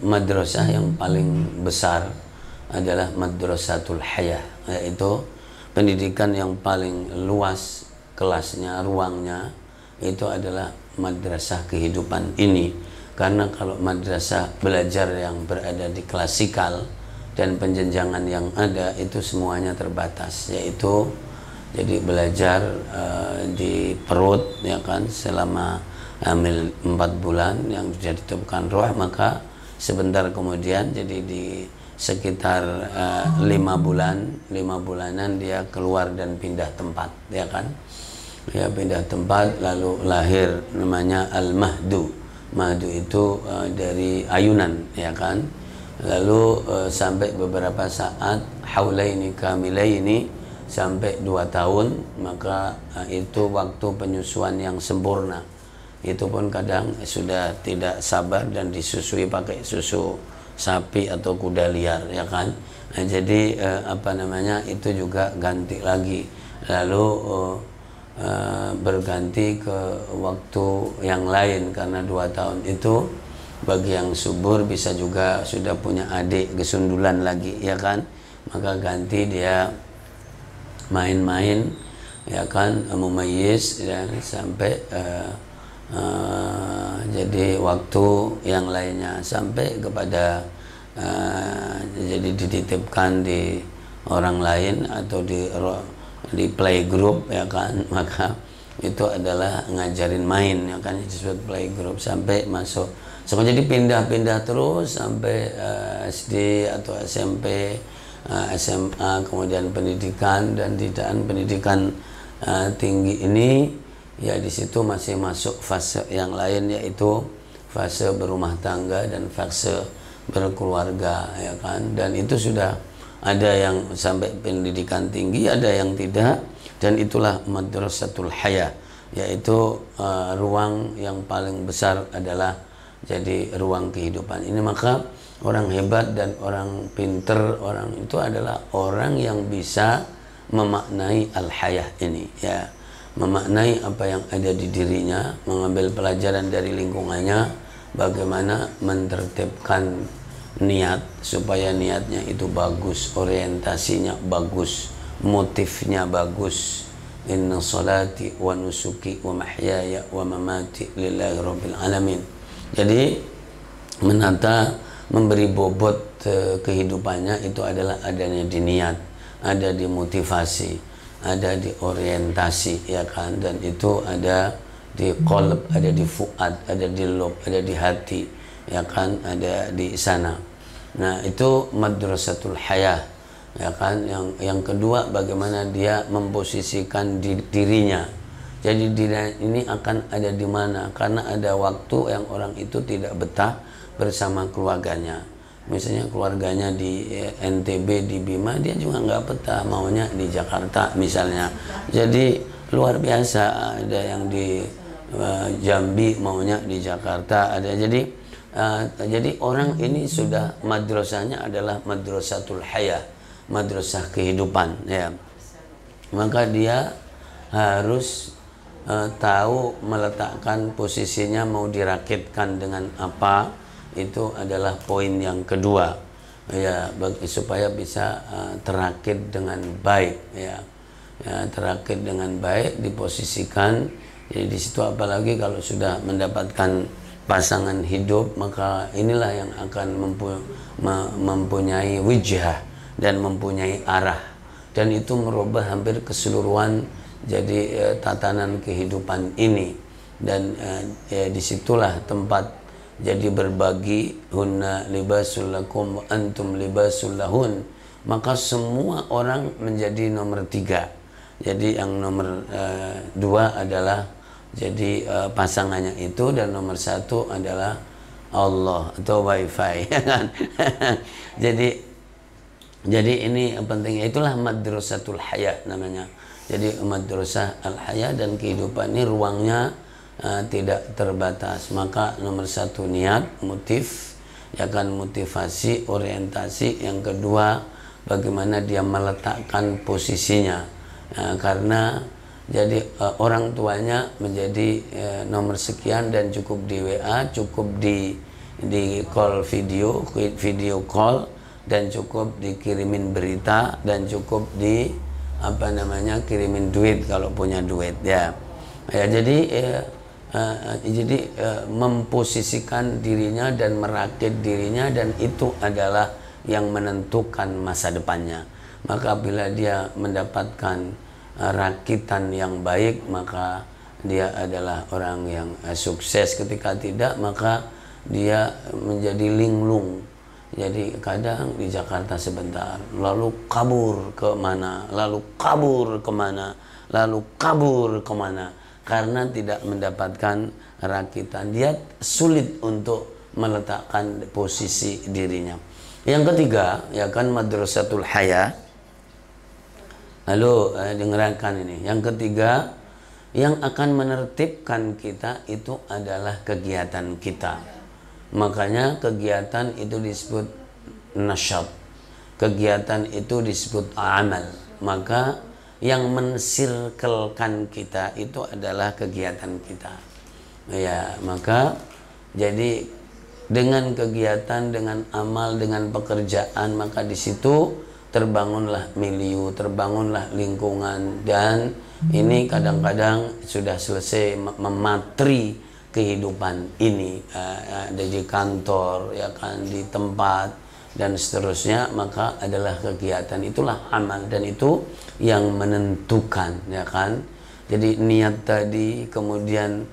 madrasah yang paling besar adalah madrasatul hayah, yaitu pendidikan yang paling luas kelasnya, ruangnya, itu adalah madrasah kehidupan ini. Karena kalau madrasah belajar yang berada di klasikal dan penjenjangan yang ada itu semuanya terbatas, yaitu jadi belajar di perut, ya kan, selama hamil 4 bulan yang sudah ditemukan roh, maka sebentar kemudian jadi di sekitar 5 bulanan dia keluar dan pindah tempat, ya kan, ya pindah tempat, lalu lahir namanya al-mahdu. Mahdu itu dari ayunan, ya kan, lalu sampai beberapa saat haulaini kamilaini, sampai 2 tahun, maka itu waktu penyusuan yang sempurna. Itu pun kadang sudah tidak sabar dan disusui pakai susu sapi atau kuda liar, ya kan. Nah, jadi apa namanya, itu juga ganti lagi, lalu berganti ke waktu yang lain, karena 2 tahun itu bagi yang subur bisa juga sudah punya adik kesundulan lagi, ya kan, maka ganti dia main-main, ya kan, mumayyiz, dan sampai jadi waktu yang lainnya sampai kepada jadi dititipkan di orang lain atau di playgroup, ya kan, maka itu adalah ngajarin main, ya kan, disebut playgroup, sampai masuk sekolah. Jadi pindah-pindah terus sampai SD atau SMP, SMA, kemudian pendidikan, dan di dalam pendidikan tinggi ini, ya di situ masih masuk fase yang lain, yaitu fase berumah tangga dan fase berkeluarga, ya kan, dan itu sudah ada yang sampai pendidikan tinggi, ada yang tidak, dan itulah madrasatul hayah, yaitu ruang yang paling besar adalah jadi ruang kehidupan ini. Maka orang hebat dan orang pinter, orang itu adalah orang yang bisa memaknai al-hayah ini, ya, memaknai apa yang ada di dirinya, mengambil pelajaran dari lingkungannya, bagaimana mentertibkan niat supaya niatnya itu bagus, orientasinya bagus, motifnya bagus. Inna salati wa nusuki wa mahyaya wa mamati lillahi rabbil alamin. Jadi menata, memberi bobot kehidupannya itu adalah adanya di niat, ada di motivasi, ada di orientasi, ya kan, dan itu ada di qalb, ada di fuad, ada di lob, ada di hati, ya kan, ada di sana. Nah, itu madrasatul hayah, ya kan. Yang kedua, bagaimana dia memposisikan dirinya. Jadi diri ini akan ada di mana, karena ada waktu yang orang itu tidak betah bersama keluarganya. Misalnya keluarganya di NTB, di Bima, dia juga nggak betah, maunya di Jakarta misalnya. Jadi luar biasa, ada yang di Jambi, maunya di Jakarta, ada. Jadi orang ini sudah madrasahnya adalah madrasatul hayah, madrasah kehidupan, ya. Maka dia harus tahu meletakkan posisinya, mau dirakitkan dengan apa, itu adalah poin yang kedua, ya, supaya bisa terakit dengan baik, ya, terakit dengan baik, diposisikan. Jadi di situ, apalagi kalau sudah mendapatkan pasangan hidup, maka inilah yang akan mempunyai wijah dan mempunyai arah, dan itu merubah hampir keseluruhan jadi tatanan kehidupan ini. Dan ya, disitulah tempat jadi berbagi, hunna libasul lakum antum libasul lahun, maka semua orang menjadi nomor 3. Jadi yang nomor 2 adalah jadi pasangannya itu, dan nomor 1 adalah Allah atau wifi, ya kan. jadi ini pentingnya, itulah madrasatul hayah namanya. Jadi madrasah al-hayah, dan kehidupan ini ruangnya tidak terbatas. Maka nomor 1 niat, motif, ya kan, motivasi, orientasi. Yang kedua, bagaimana dia meletakkan posisinya, karena jadi orang tuanya menjadi nomor sekian, dan cukup di WA, cukup di di call video call, dan cukup dikirimin berita, dan cukup di kirimin duit kalau punya duit ya. Jadi memposisikan dirinya dan merakit dirinya, dan itu adalah yang menentukan masa depannya. Maka bila dia mendapatkan rakitan yang baik, maka dia adalah orang yang sukses. Ketika tidak, maka dia menjadi linglung. Jadi kadang di Jakarta sebentar, lalu kabur kemana, lalu kabur kemana, lalu kabur kemana, karena tidak mendapatkan rakitan. Dia sulit untuk meletakkan posisi dirinya. Yang ketiga, ya kan, madrasatul haya. Lalu dengarkan ini. Yang ketiga, yang akan menertibkan kita itu adalah kegiatan kita. Makanya kegiatan itu disebut nasyat, kegiatan itu disebut amal. Maka yang mensirkelkan kita itu adalah kegiatan kita. Ya, maka jadi dengan kegiatan, dengan amal, dengan pekerjaan, maka di situ terbangunlah milieu, terbangunlah lingkungan. Dan ini kadang-kadang sudah selesai mematri kehidupan ini, di kantor, ya kan, di tempat dan seterusnya, maka adalah kegiatan, itulah amal, dan itu yang menentukan, ya kan. Jadi niat tadi, kemudian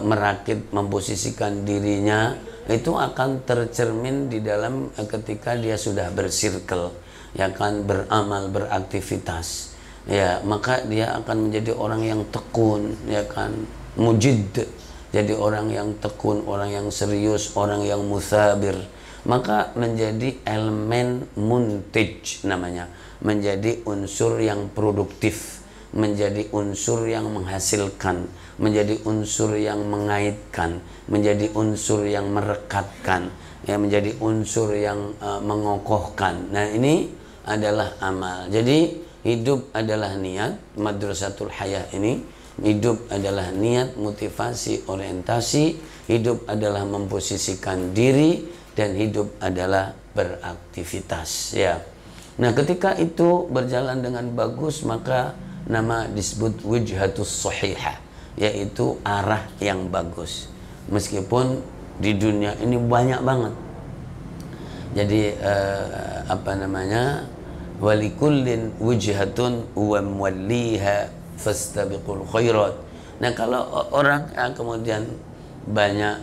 merakit, memposisikan dirinya, itu akan tercermin di dalam ketika dia sudah bersirkel, ya kan, beramal, beraktivitas, ya, maka dia akan menjadi orang yang tekun, ya kan, mujid. Jadi orang yang tekun, orang yang serius, orang yang musabir, maka menjadi elemen muntij namanya, menjadi unsur yang produktif, menjadi unsur yang menghasilkan, menjadi unsur yang mengaitkan, menjadi unsur yang merekatkan, ya, menjadi unsur yang mengokohkan. Nah, ini adalah amal. Jadi hidup adalah niat. Madrasatul Hayah ini, hidup adalah niat, motivasi, orientasi. Hidup adalah memposisikan diri, dan hidup adalah beraktivitas, ya. Nah, ketika itu berjalan dengan bagus, maka nama disebut wijhatus sahihah, yaitu arah yang bagus. Meskipun di dunia ini banyak banget. Jadi walikullin wijhatun wa muwalliha fastabiqul khairat. Nah, kalau orang kemudian banyak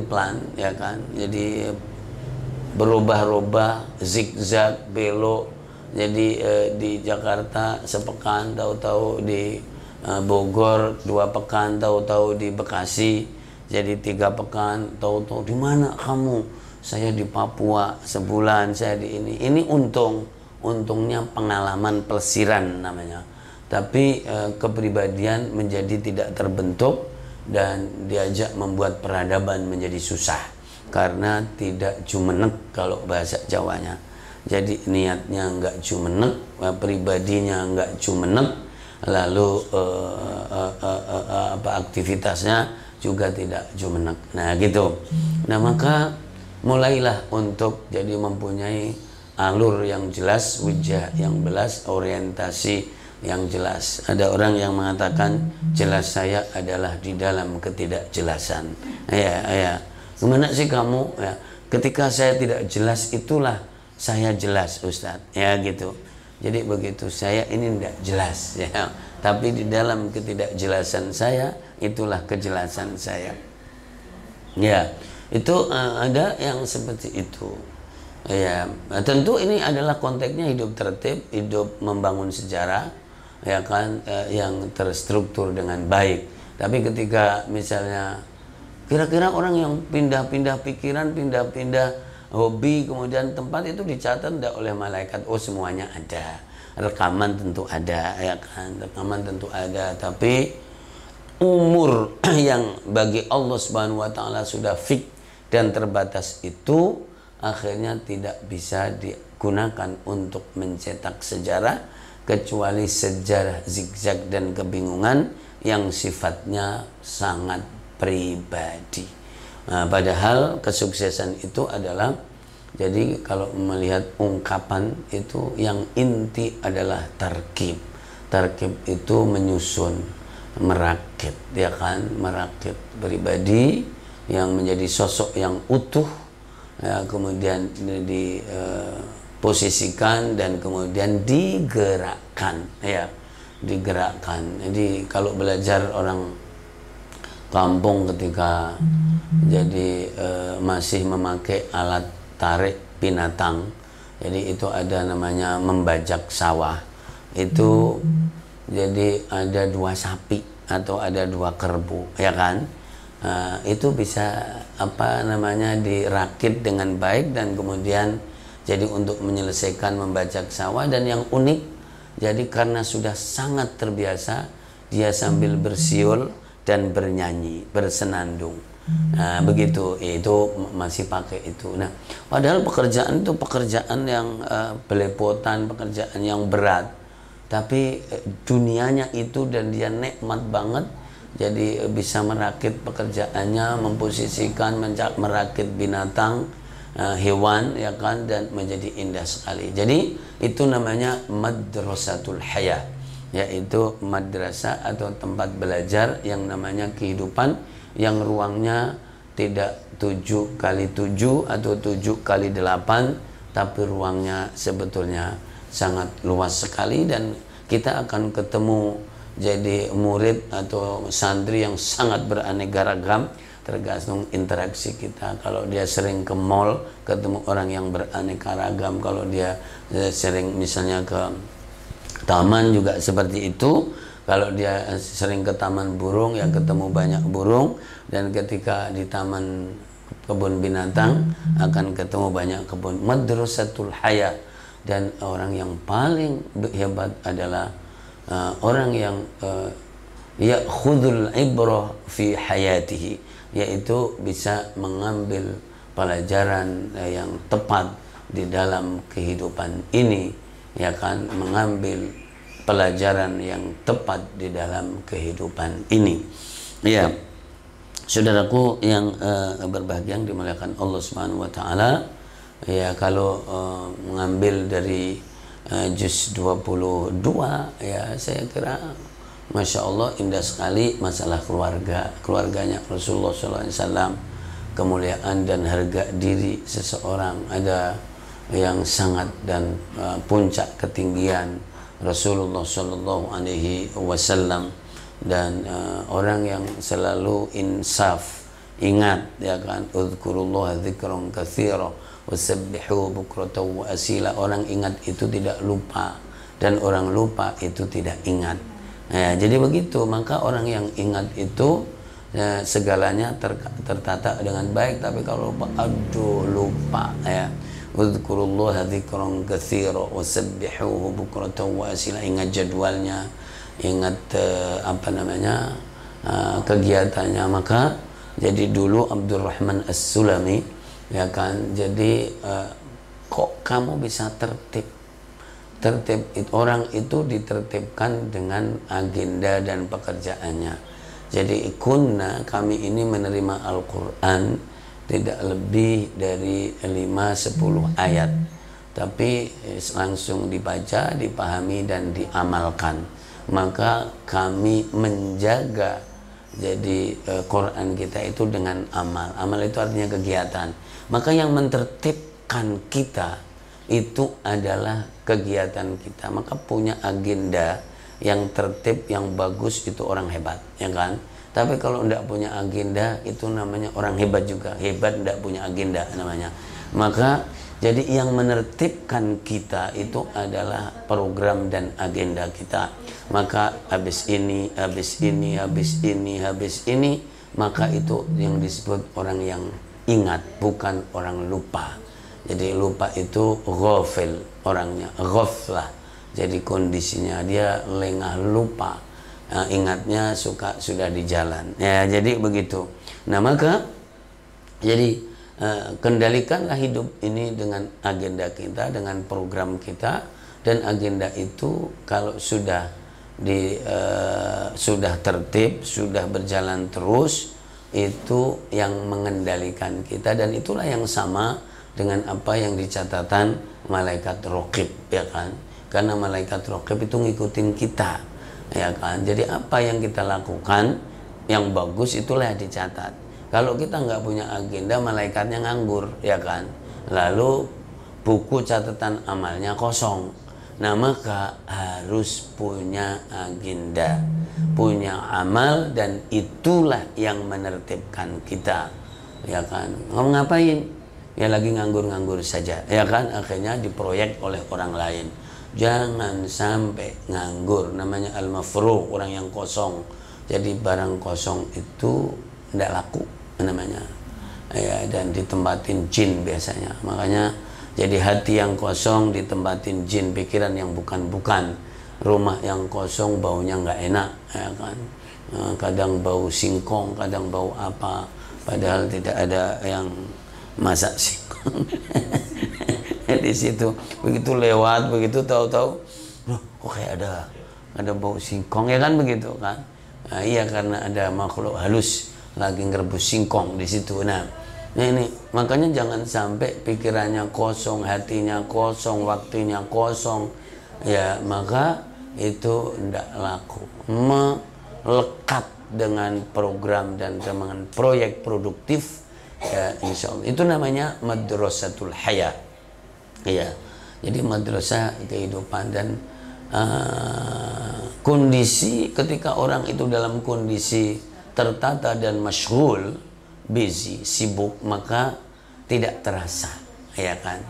plan, ya kan, jadi berubah-ubah, zigzag, belok. Jadi di Jakarta sepekan, tahu-tahu di Bogor 2 pekan, tahu-tahu di Bekasi jadi 3 pekan, tahu-tahu di mana kamu? Saya di Papua sebulan, saya di ini. Ini untungnya pengalaman pelesiran namanya. Tapi kepribadian menjadi tidak terbentuk, dan diajak membuat peradaban menjadi susah karena tidak jumenek kalau bahasa Jawanya. Jadi niatnya enggak jumenek, pribadinya enggak jumenek, lalu aktivitasnya juga tidak jumenek. Nah, gitu. Nah, maka mulailah untuk jadi mempunyai alur yang jelas, wijah yang jelas, orientasi yang jelas. Ada orang yang mengatakan jelas saya adalah di dalam ketidakjelasan. Ya. Gimana sih kamu? Ya. Ketika saya tidak jelas, itulah saya jelas, Ustadz. Ya, gitu. Jadi begitu, saya ini tidak jelas, ya. Tapi di dalam ketidakjelasan saya, itulah kejelasan saya. Ya, itu ada yang seperti itu. Ya, tentu ini adalah konteksnya hidup tertib, hidup membangun sejarah, ya kan, yang terstruktur dengan baik. Tapi ketika misalnya kira-kira orang yang pindah-pindah pikiran, pindah-pindah hobi, kemudian tempat, itu dicatat tidak oleh malaikat. Oh, semuanya ada, rekaman tentu ada, ya kan, rekaman tentu ada. Tapi umur yang bagi Allah Subhanahu wa taala sudah fix dan terbatas itu akhirnya tidak bisa digunakan untuk mencetak sejarah, kecuali sejarah zigzag dan kebingungan yang sifatnya sangat pribadi. Nah, padahal kesuksesan itu adalah, jadi kalau melihat ungkapan itu yang inti adalah tarkib. Tarkib itu menyusun, merakit, ya kan, merakit pribadi yang menjadi sosok yang utuh, ya, kemudian diposisikan dan kemudian digerakkan, ya, digerakkan. Jadi kalau belajar orang kampung ketika jadi masih memakai alat tarik binatang, jadi itu ada namanya membajak sawah. Itu jadi ada 2 sapi atau ada 2 kerbau, ya kan. Itu bisa apa namanya dirakit dengan baik dan kemudian jadi untuk menyelesaikan membajak sawah. Dan yang unik, jadi karena sudah sangat terbiasa, dia sambil bersiul dan bernyanyi, bersenandung. Nah, begitu, itu masih pakai itu. Nah, padahal pekerjaan itu pekerjaan yang belepotan, pekerjaan yang berat, tapi dunianya itu dan dia nikmat banget. Jadi bisa merakit pekerjaannya, memposisikan, merakit binatang, hewan, ya kan, dan menjadi indah sekali. Jadi itu namanya madrasatul hayah, yaitu madrasah atau tempat belajar yang namanya kehidupan, yang ruangnya tidak 7x7 atau 7x8, tapi ruangnya sebetulnya sangat luas sekali. Dan kita akan ketemu jadi murid atau santri yang sangat beraneka ragam, tergantung interaksi kita. Kalau dia sering ke mall, ketemu orang yang beraneka ragam. Kalau dia sering misalnya ke taman juga seperti itu. Kalau dia sering ke taman burung, ya ketemu banyak burung. Dan ketika di taman kebun binatang akan ketemu banyak kebun. Madrasatul hayat. Dan orang yang paling hebat adalah orang yang ya'khudhul ibrah fi hayatihi, yaitu bisa mengambil pelajaran yang tepat di dalam kehidupan ini, ya kan, mengambil pelajaran yang tepat di dalam kehidupan ini. Ya, saudaraku yang berbahagia, yang dimuliakan Allah Subhanahu wa taala, ya, kalau mengambil dari juz 22, ya, saya kira Masya Allah indah sekali masalah keluarganya Rasulullah SAW, kemuliaan dan harga diri seseorang, ada yang sangat dan puncak ketinggian Rasulullah SAW, dan orang yang selalu insaf, ingat, ya kan, uzkurullah dzikran katsira wasabbihu bukratan wa asila. Orang ingat itu tidak lupa, dan orang lupa itu tidak ingat. Ya, jadi begitu. Maka orang yang ingat itu, ya, segalanya tertata dengan baik. Tapi kalau lupa, aduh, lupa, ya. Uzkurullaha dzikran katsira wasabbihuhu bukratan wa asila. Ingat jadwalnya, ingat apa namanya, kegiatannya. Maka jadi dulu Abdurrahman As-Sulami, ya kan, jadi kok kamu bisa tertib? Orang itu ditertibkan dengan agenda dan pekerjaannya. Jadi kami ini menerima Al-Quran tidak lebih dari 5-10 ayat, tapi langsung dibaca, dipahami dan diamalkan. Maka kami menjaga jadi Quran kita itu dengan amal. Amal itu artinya kegiatan. Maka yang mentertibkan kita itu adalah kegiatan kita. Maka punya agenda yang tertib, yang bagus, itu orang hebat, ya kan. Tapi kalau tidak punya agenda, itu namanya orang hebat juga. Hebat tidak punya agenda namanya. Maka jadi yang menertibkan kita itu adalah program dan agenda kita. Maka habis ini, habis ini, habis ini, habis ini, maka itu yang disebut orang yang ingat, bukan orang lupa. Jadi lupa itu ghafil orangnya, ghaflah. Jadi kondisinya dia lengah, lupa. Nah, ingatnya sudah di jalan. Ya, jadi begitu. Nah, maka jadi kendalikanlah hidup ini dengan agenda kita, dengan program kita. Dan agenda itu kalau sudah tertib, sudah berjalan terus, itu yang mengendalikan kita, dan itulah yang sama dengan apa yang dicatatan malaikat raqib, ya kan? Karena malaikat raqib itu ngikutin kita, ya kan? Jadi apa yang kita lakukan yang bagus itulah yang dicatat. Kalau kita nggak punya agenda, malaikatnya nganggur, ya kan? Lalu buku catatan amalnya kosong. Nah, maka harus punya agenda, punya amal, dan itulah yang menertibkan kita, ya kan? Mau ngapain? Ya lagi nganggur-nganggur saja, ya kan? Akhirnya diproyek oleh orang lain. Jangan sampai nganggur, namanya al-mafruq, orang yang kosong. Jadi barang kosong itu tidak laku namanya, ya, dan ditempatin jin biasanya. Makanya jadi hati yang kosong ditempatin jin, pikiran yang bukan-bukan, rumah yang kosong baunya nggak enak, ya kan? Kadang bau singkong, kadang bau apa, padahal tidak ada yang masak singkong. Di situ begitu lewat, begitu tahu-tahu, loh, kok kayak ada bau singkong, ya kan, begitu kan? Nah, iya, karena ada makhluk halus lagi ngerebus singkong di situ. Nah, ini makanya jangan sampai pikirannya kosong, hatinya kosong, waktunya kosong, ya, maka itu tidak laku. Melekat dengan program dan dengan proyek produktif, ya, insya Allah itu namanya madrasatul haya, ya. Jadi madrasah kehidupan. Dan kondisi ketika orang itu dalam kondisi tertata dan masyghul, busy, sibuk, maka tidak terasa, ya kan?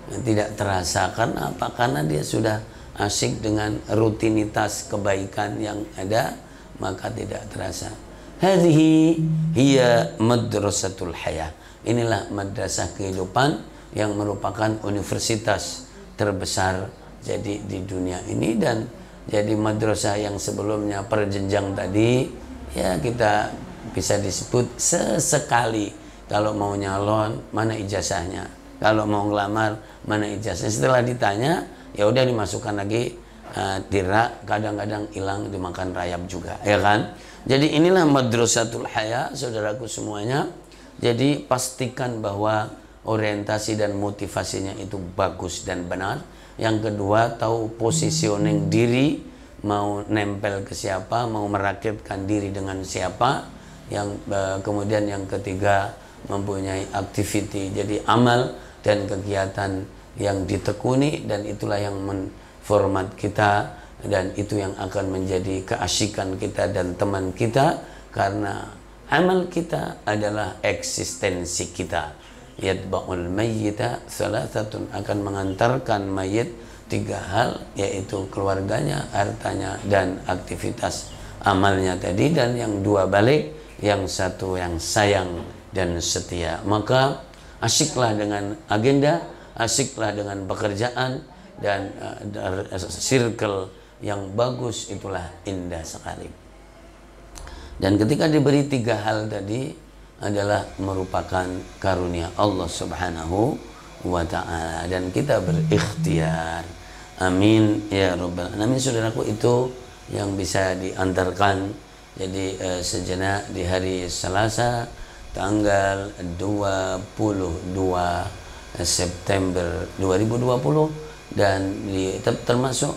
Tidak terasa karena apa? Karena dia sudah asyik dengan rutinitas kebaikan yang ada, maka tidak terasa. Hadhihi hiya madrasatul haya. Inilah madrasah kehidupan yang merupakan universitas terbesar jadi di dunia ini. Dan jadi madrasah yang sebelumnya perjenjang tadi, ya, kita bisa disebut sesekali kalau mau nyalon mana ijazahnya, kalau mau ngelamar mana ijazahnya. Setelah ditanya, ya udah dimasukkan lagi tirak, kadang-kadang hilang dimakan rayap juga, ya kan? Jadi inilah madrasatul haya, saudaraku semuanya. Jadi pastikan bahwa orientasi dan motivasinya itu bagus dan benar. Yang kedua, tahu positioning diri, mau nempel ke siapa, mau merakitkan diri dengan siapa. Yang kemudian yang ketiga, mempunyai activity, jadi amal dan kegiatan yang ditekuni, dan itulah yang menformat kita, dan itu yang akan menjadi keasyikan kita dan teman kita, karena amal kita adalah eksistensi kita. Yatba'ul mayyita salasatun, akan mengantarkan mayit 3 hal, yaitu keluarganya, hartanya, dan aktivitas amalnya tadi. Dan yang 2 balik, yang 1 yang sayang dan setia. Maka asyiklah dengan agenda, asyiklah dengan pekerjaan, dan circle yang bagus itulah indah sekali. Dan ketika diberi 3 hal tadi adalah merupakan karunia Allah Subhanahu wa ta'ala, dan kita berikhtiar. Amin ya rabbal alamin. Saudaraku, itu yang bisa diantarkan. Jadi sejenak di hari Selasa tanggal 22 September 2020, dan termasuk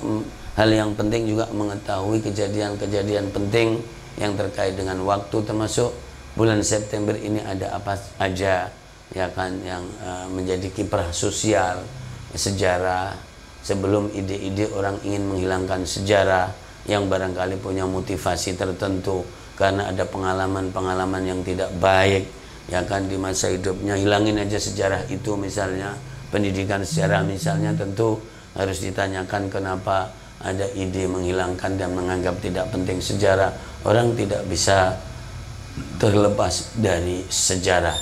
hal yang penting juga mengetahui kejadian-kejadian penting yang terkait dengan waktu, termasuk bulan September ini ada apa aja, ya kan, yang menjadi kiprah sosial, sejarah. Sebelum ide-ide orang ingin menghilangkan sejarah yang barangkali punya motivasi tertentu karena ada pengalaman-pengalaman yang tidak baik, ya kan, di masa hidupnya, hilangin aja sejarah itu. Misalnya pendidikan sejarah misalnya, tentu harus ditanyakan kenapa ada ide menghilangkan dan menganggap tidak penting sejarah. Orang tidak bisa terlepas dari sejarah,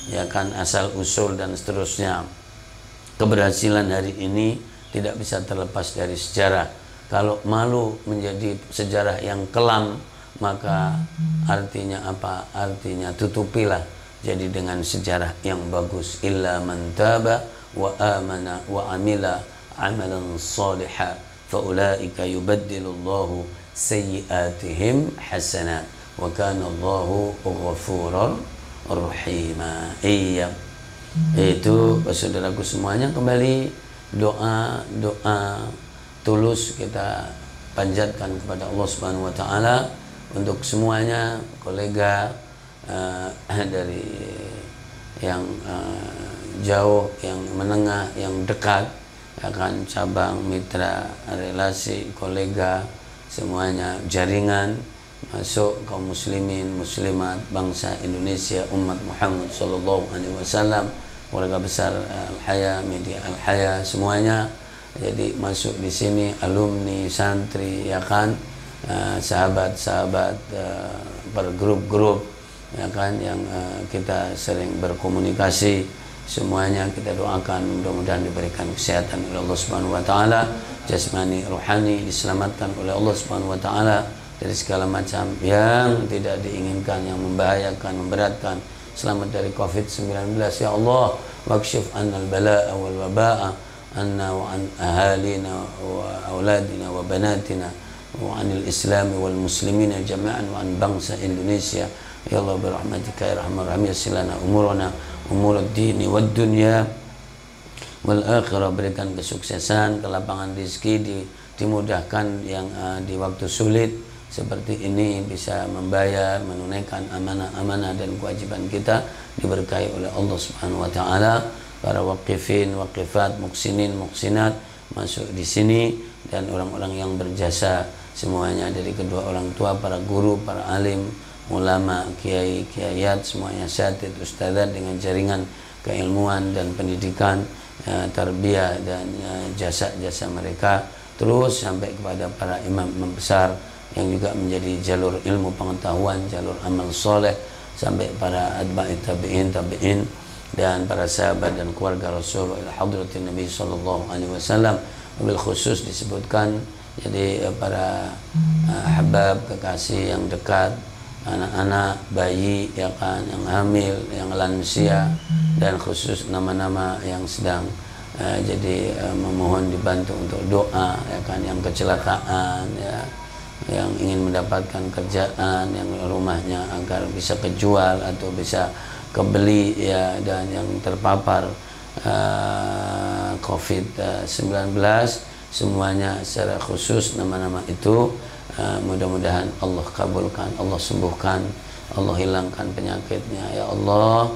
ya kan, asal usul dan seterusnya. Keberhasilan hari ini tidak bisa terlepas dari sejarah. Kalau malu menjadi sejarah yang kelam, maka artinya apa? Artinya tutupilah jadi dengan sejarah yang bagus. Illa man taba wa amana wa amila amalan salihan fa ulaika yubaddilullahu sayyi'atihim hasanat wa kana Allahu ghafurur rahima. Iya. Itu saudaraku semuanya, kembali doa tulus kita panjatkan kepada Allah Subhanahu wa taala untuk semuanya, kolega dari yang jauh, yang menengah, yang dekat, akan cabang, mitra, relasi, kolega, semuanya, jaringan, masuk kaum muslimin, muslimat, bangsa Indonesia, umat Muhammad sallallahu alaihi wasallam, keluarga besar Al-Haya, media Al-Haya, semuanya. Jadi masuk di sini, alumni, santri, ya kan, sahabat-sahabat per grup-grup, ya kan, yang kita sering berkomunikasi, semuanya kita doakan mudah-mudahan diberikan kesehatan oleh Allah Subhanahu wa taala, jasmani, rohani, diselamatkan oleh Allah Subhanahu wa taala dari segala macam yang tidak diinginkan, yang membahayakan, memberatkan. Selamat dari COVID-19 ya Allah, wakshif annal bala'a wal waba'a anna wa an ahalina wa auladina wa banatina wa anil islami wal muslimina jami'an wa an bangsa Indonesia ya Allah, birahmatika ya rahman rahim, yassir lana umurana umurad dini wad dunya wal akhirah. Berikan kesuksesan, kelapangan rezeki, dimudahkan yang di waktu sulit seperti ini bisa membayar, menunaikan amanah-amanah dan kewajiban kita, diberkahi oleh Allah Subhanahu wa taala. Para waqifin, waqifat, muksinin, muksinat masuk di sini, dan orang-orang yang berjasa semuanya, dari kedua orang tua, para guru, para alim, ulama, kiai, kiayat, semuanya, asatidz, ustadzat, dengan jaringan keilmuan dan pendidikan, tarbiyah dan jasa-jasa mereka, terus sampai kepada para imam-imam besar yang juga menjadi jalur ilmu pengetahuan, jalur amal soleh, sampai para atba'i tabi'in dan para sahabat dan keluarga Rasul ila hadratin Nabi sallallahu alaihi wasallam. Mobil khusus disebutkan, jadi para ahbab, kekasih yang dekat, anak-anak, bayi, ya kan, yang hamil, yang lansia, dan khusus nama-nama yang sedang jadi memohon dibantu untuk doa, ya kan, yang kecelakaan, ya, yang ingin mendapatkan kerjaan, yang rumahnya agar bisa kejual atau bisa kebeli, ya, dan yang terpapar COVID-19, semuanya secara khusus nama-nama itu mudah-mudahan Allah kabulkan, Allah sembuhkan, Allah hilangkan penyakitnya ya Allah.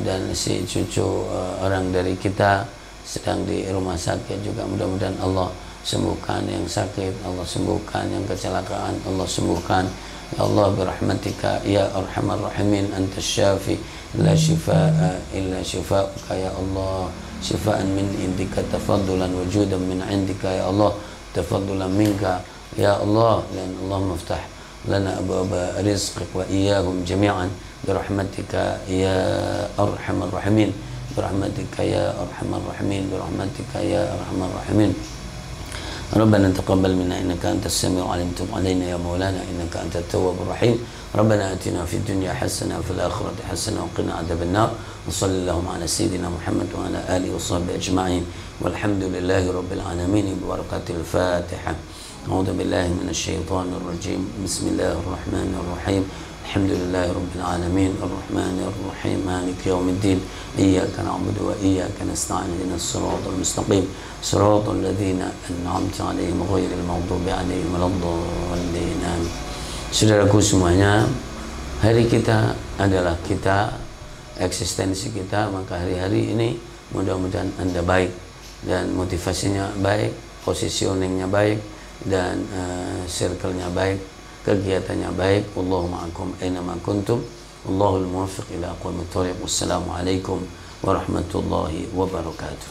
Dan si cucu orang dari kita sedang di rumah sakit juga, mudah-mudahan Allah sembuhkan yang sakit, Allah sembuhkan yang kecelakaan, Allah sembuhkan ya Allah, birahmatika ya arhamar rahimin, antas syafi, la shifaa illa shifauka ya Allah, shifaan min indika, tafaddulan wujudan min indika ya Allah, tafaddulan minka ya Allah, dan Allah maftah lana abwaba rizqik wa iyyahum jami'an birahmatika ya arhamar rahimin, birahmatika ya arhamar rahimin, birahmatika ya arhamar rahimin. ربنا تقبل منا إنك أنت السميع العليم، تب علينا يا مولانا إنك أنت التواب الرحيم. ربنا آتنا في الدنيا حسنة وفي الآخرة حسنة وقنا عذاب النار، وصلى اللهم على سيدنا محمد وعلى آله وصحبه أجمعين، والحمد لله رب العالمين، ببركة الفاتحة. أعوذ بالله من الشيطان الرجيم، بسم الله الرحمن الرحيم، الحمد لله رب العالمين، الرحمن الرحيم، مالك يوم الدين، إياك نعبد وإياك نستعين، اهدنا الصراط المستقيم، صراط الذين أنعمت عليهم غير المغضوب عليهم ولا الضالين. Saudaraku semuanya, hari kita adalah kita, eksistensi kita, maka hari-hari ini mudah-mudahan Anda baik dan motivasinya baik, positioningnya baik, dan circle-nya baik, kegiatannya baik. Allahumma ma'akum aynama kuntum, Allahul muwaffiq ila aqwamit thoriq. Wassalamualaikum warahmatullahi wabarakatuh.